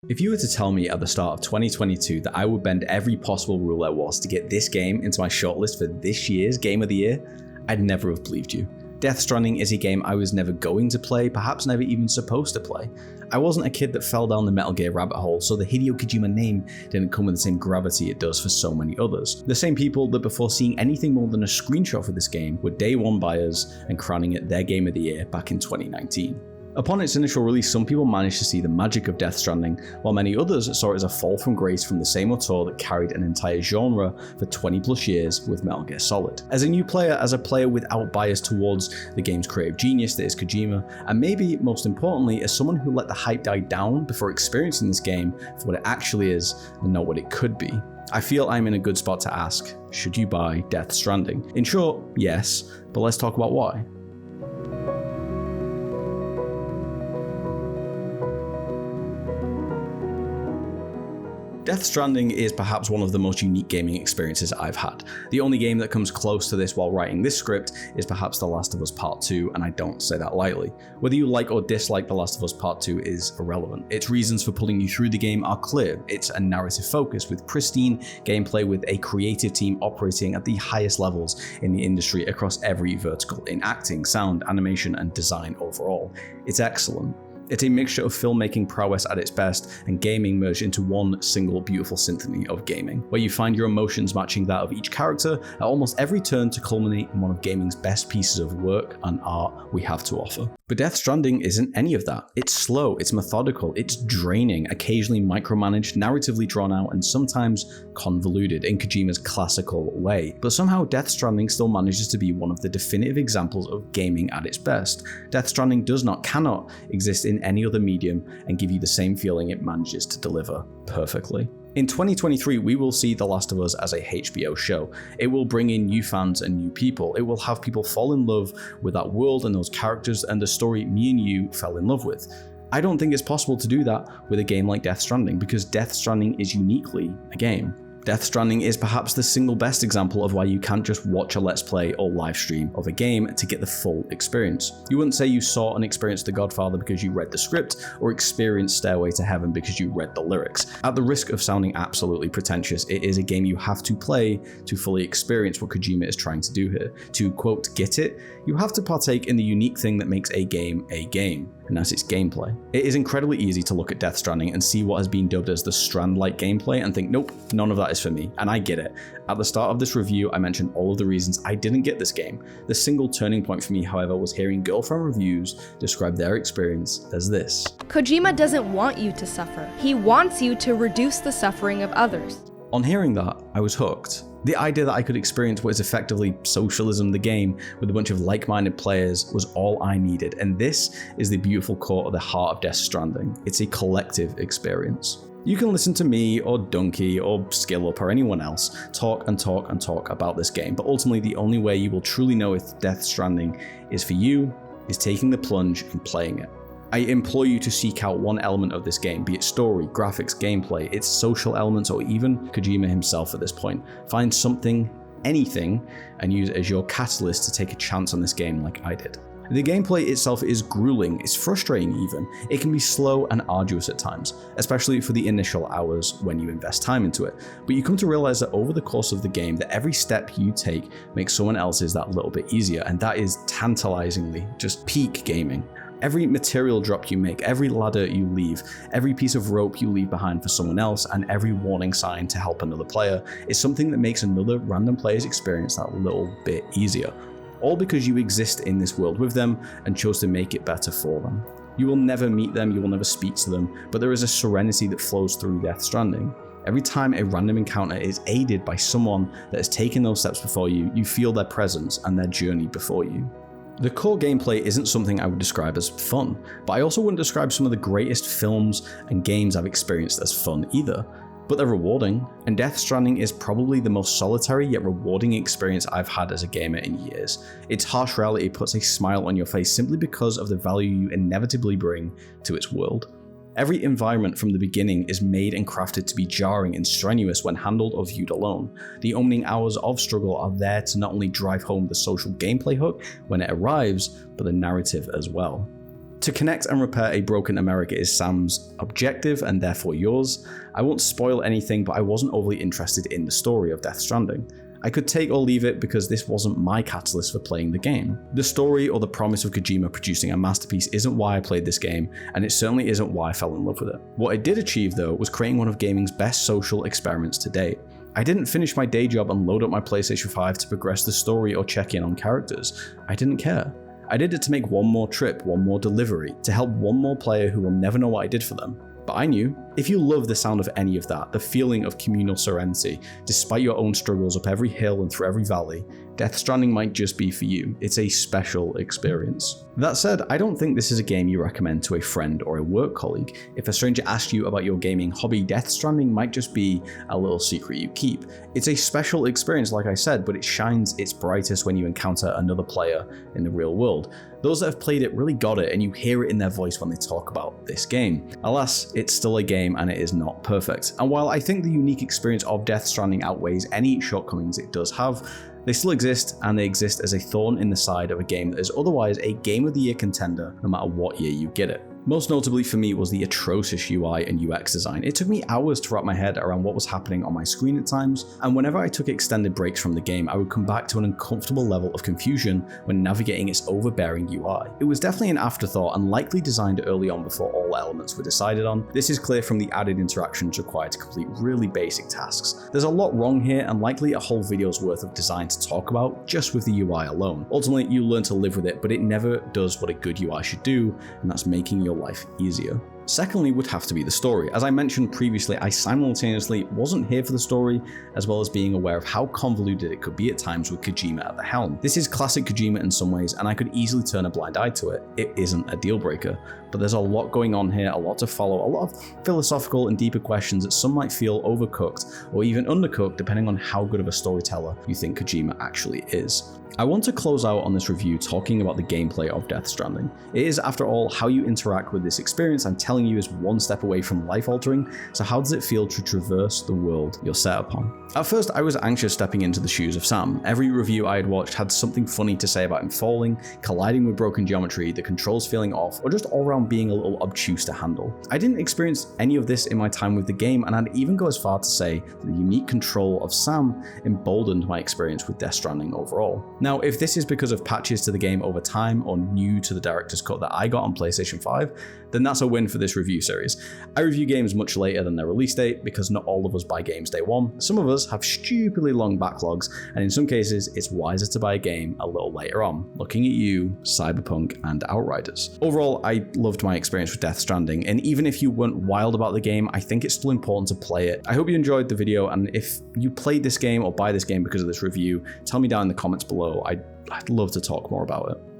If you were to tell me at the start of 2022 that I would bend every possible rule there was to get this game into my shortlist for this year's Game of the Year, I'd never have believed you. Death Stranding is a game I was never going to play, perhaps never even supposed to play. I wasn't a kid that fell down the Metal Gear rabbit hole, so the Hideo Kojima name didn't come with the same gravity it does for so many others. The same people that before seeing anything more than a screenshot for this game were day one buyers and crowning it their Game of the Year back in 2019. Upon its initial release, some people managed to see the magic of Death Stranding, while many others saw it as a fall from grace from the same auteur that carried an entire genre for 20 plus years with Metal Gear Solid. As a new player, as a player without bias towards the game's creative genius that is Kojima, and maybe most importantly, as someone who let the hype die down before experiencing this game for what it actually is and not what it could be, I feel I'm in a good spot to ask, should you buy Death Stranding? In short, yes, but let's talk about why. Death Stranding is perhaps one of the most unique gaming experiences I've had. The only game that comes close to this while writing this script is perhaps The Last of Us Part 2, and I don't say that lightly. Whether you like or dislike The Last of Us Part 2 is irrelevant. Its reasons for pulling you through the game are clear. It's a narrative focus with pristine gameplay with a creative team operating at the highest levels in the industry across every vertical in acting, sound, animation, and design overall. It's excellent. It's a mixture of filmmaking prowess at its best and gaming merged into one single beautiful symphony of gaming, where you find your emotions matching that of each character at almost every turn to culminate in one of gaming's best pieces of work and art we have to offer. But Death Stranding isn't any of that. It's slow, it's methodical, it's draining, occasionally micromanaged, narratively drawn out, and sometimes convoluted in Kojima's classical way. But somehow Death Stranding still manages to be one of the definitive examples of gaming at its best. Death Stranding cannot exist in any other medium and give you the same feeling it manages to deliver perfectly. In 2023, we will see The Last of Us as a HBO show. It will bring in new fans and new people. It will have people fall in love with that world and those characters and the story me and you fell in love with. I don't think it's possible to do that with a game like Death Stranding, because Death Stranding is uniquely a game. Death Stranding is perhaps the single best example of why you can't just watch a let's play or live stream of a game to get the full experience. You wouldn't say you saw and experienced The Godfather because you read the script, or experienced Stairway to Heaven because you read the lyrics. At the risk of sounding absolutely pretentious, it is a game you have to play to fully experience what Kojima is trying to do here. To quote, get it, you have to partake in the unique thing that makes a game, and that's its gameplay. It is incredibly easy to look at Death Stranding and see what has been dubbed as the strand-like gameplay and think, nope, none of that is for me, and I get it. At the start of this review, I mentioned all of the reasons I didn't get this game. The single turning point for me, however, was hearing girlfriend reviews describe their experience as this. Kojima doesn't want you to suffer. He wants you to reduce the suffering of others. On hearing that, I was hooked. The idea that I could experience what is effectively socialism the game with a bunch of like-minded players was all I needed, and this is the beautiful core of the heart of Death Stranding. It's a collective experience. You can listen to me or Donkey or SkillUp or anyone else talk about this game, but ultimately the only way you will truly know if Death Stranding is for you is taking the plunge and playing it. I implore you to seek out one element of this game, be it story, graphics, gameplay, its social elements, or even Kojima himself at this point. Find something, anything, and use it as your catalyst to take a chance on this game like I did. The gameplay itself is grueling, it's frustrating even. It can be slow and arduous at times, especially for the initial hours when you invest time into it. But you come to realize that over the course of the game, that every step you take makes someone else's that little bit easier, and that is tantalizingly just peak gaming. Every material drop you make, every ladder you leave, every piece of rope you leave behind for someone else, and every warning sign to help another player is something that makes another random player's experience that little bit easier. All because you exist in this world with them and chose to make it better for them. You will never meet them, you will never speak to them, but there is a serenity that flows through Death Stranding. Every time a random encounter is aided by someone that has taken those steps before you, you feel their presence and their journey before you. The core gameplay isn't something I would describe as fun, but I also wouldn't describe some of the greatest films and games I've experienced as fun either. But they're rewarding, and Death Stranding is probably the most solitary yet rewarding experience I've had as a gamer in years. Its harsh reality puts a smile on your face simply because of the value you inevitably bring to its world. Every environment from the beginning is made and crafted to be jarring and strenuous when handled or viewed alone. The opening hours of struggle are there to not only drive home the social gameplay hook when it arrives, but the narrative as well. To connect and repair a broken America is Sam's objective and therefore yours. I won't spoil anything, but I wasn't overly interested in the story of Death Stranding. I could take or leave it because this wasn't my catalyst for playing the game. The story or the promise of Kojima producing a masterpiece isn't why I played this game, and it certainly isn't why I fell in love with it. What it did achieve though was creating one of gaming's best social experiments to date. I didn't finish my day job and load up my PlayStation 5 to progress the story or check in on characters. I didn't care. I did it to make one more trip, one more delivery, to help one more player who will never know what I did for them. But I knew, if you love the sound of any of that, the feeling of communal serenity, despite your own struggles up every hill and through every valley, Death Stranding might just be for you. It's a special experience. That said, I don't think this is a game you recommend to a friend or a work colleague. If a stranger asks you about your gaming hobby, Death Stranding might just be a little secret you keep. It's a special experience, like I said, but it shines its brightest when you encounter another player in the real world. Those that have played it really got it, and you hear it in their voice when they talk about this game. Alas, it's still a game and it is not perfect. And while I think the unique experience of Death Stranding outweighs any shortcomings it does have, they still exist, and they exist as a thorn in the side of a game that is otherwise a Game of the Year contender no matter what year you get it. Most notably for me was the atrocious UI and UX design. It took me hours to wrap my head around what was happening on my screen at times, and whenever I took extended breaks from the game, I would come back to an uncomfortable level of confusion when navigating its overbearing UI. It was definitely an afterthought and likely designed early on before all elements were decided on. This is clear from the added interactions required to complete really basic tasks. There's a lot wrong here, and likely a whole video's worth of design to talk about just with the UI alone. Ultimately, you learn to live with it, but it never does what a good UI should do, and that's making your life easier. Secondly would have to be the story. As I mentioned previously, I simultaneously wasn't here for the story, as well as being aware of how convoluted it could be at times with Kojima at the helm. This is classic Kojima in some ways, and I could easily turn a blind eye to it. It isn't a deal breaker, but there's a lot going on here, a lot to follow, a lot of philosophical and deeper questions that some might feel overcooked or even undercooked depending on how good of a storyteller you think Kojima actually is. I want to close out on this review talking about the gameplay of Death Stranding. It is, after all, how you interact with this experience I'm telling you is one step away from life-altering, so how does it feel to traverse the world you're set upon? At first, I was anxious stepping into the shoes of Sam. Every review I had watched had something funny to say about him falling, colliding with broken geometry, the controls feeling off, or just all around being a little obtuse to handle. I didn't experience any of this in my time with the game, and I'd even go as far to say that the unique control of Sam emboldened my experience with Death Stranding overall. Now, if this is because of patches to the game over time or new to the Director's Cut that I got on PlayStation 5, then that's a win for this review series. I review games much later than their release date because not all of us buy games day one. Some of us have stupidly long backlogs, and in some cases, it's wiser to buy a game a little later on. Looking at you, Cyberpunk and Outriders. Overall, I loved my experience with Death Stranding, and even if you weren't wild about the game, I think it's still important to play it. I hope you enjoyed the video, and if you played this game or buy this game because of this review, tell me down in the comments below. I'd love to talk more about it.